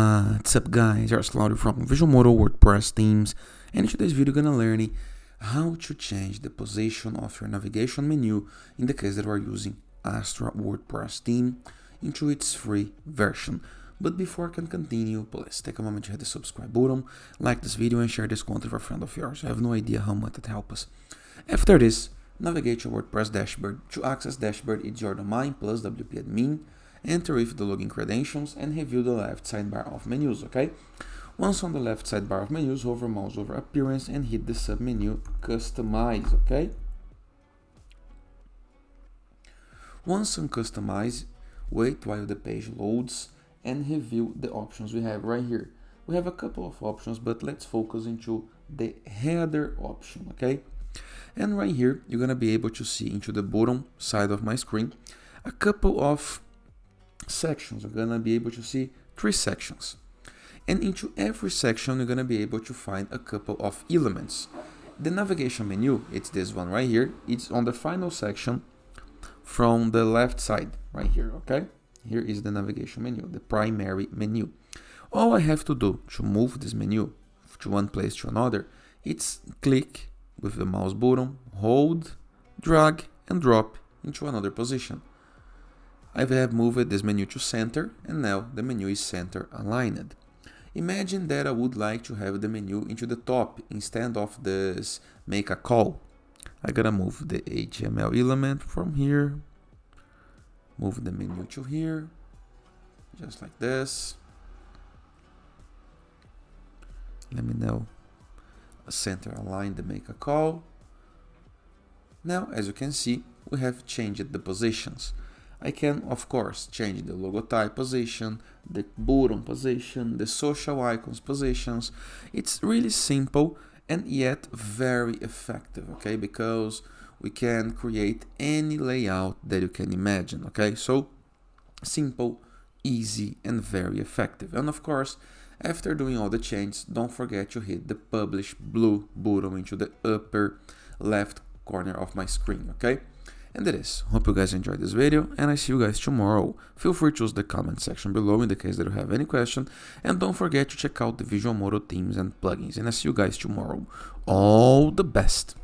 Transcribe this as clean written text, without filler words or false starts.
What's up guys, it's Claudio from Visualmodo WordPress themes, and in today's video gonna learn how to change the position of your navigation menu in the case that we are using Astra WordPress theme into its free version. But before I can continue, please take a moment to hit the subscribe button, like this video and share this content with a friend of yours. I have no idea how much it helps us. After this, navigate to WordPress dashboard. To access dashboard, it's your domain plus WP admin. Enter with the login credentials and review the left sidebar of menus, okay? Once on the left sidebar of menus, hover mouse over appearance and hit the submenu customize, okay? Once on customize, wait while the page loads and review the options we have right here. We have a couple of options, but let's focus into the header option, okay? And right here, you're gonna be able to see into the bottom side of my screen a couple of sections. We're gonna be able to see 3 sections, and into every section you're gonna be able to find a couple of elements. The navigation menu, it's this one right here. It's on the final section from the left side right here, okay? Here is the navigation menu, the primary menu. All I have to do to move this menu to one place to another, it's click with the mouse button, hold, drag and drop into another position. I have moved this menu to center, and now the menu is center aligned. Imagine that I would like to have the menu into the top instead of this make a call. I gotta move the HTML element from here, move the menu to here, just like this. Let me know, center align the make a call. Now, as you can see, we have changed the positions. I can, of course, change the logo type position, the button position, the social icons positions. It's really simple and yet very effective, okay? Because we can create any layout that you can imagine, okay? So simple, easy, and very effective. And of course, after doing all the changes, don't forget to hit the publish blue button into the upper left corner of my screen, okay? And that is. Hope you guys enjoyed this video, and I see you guys tomorrow. Feel free to use the comment section below in the case that you have any question, and don't forget to check out the Visualmodo themes and plugins, and I see you guys tomorrow. All the best!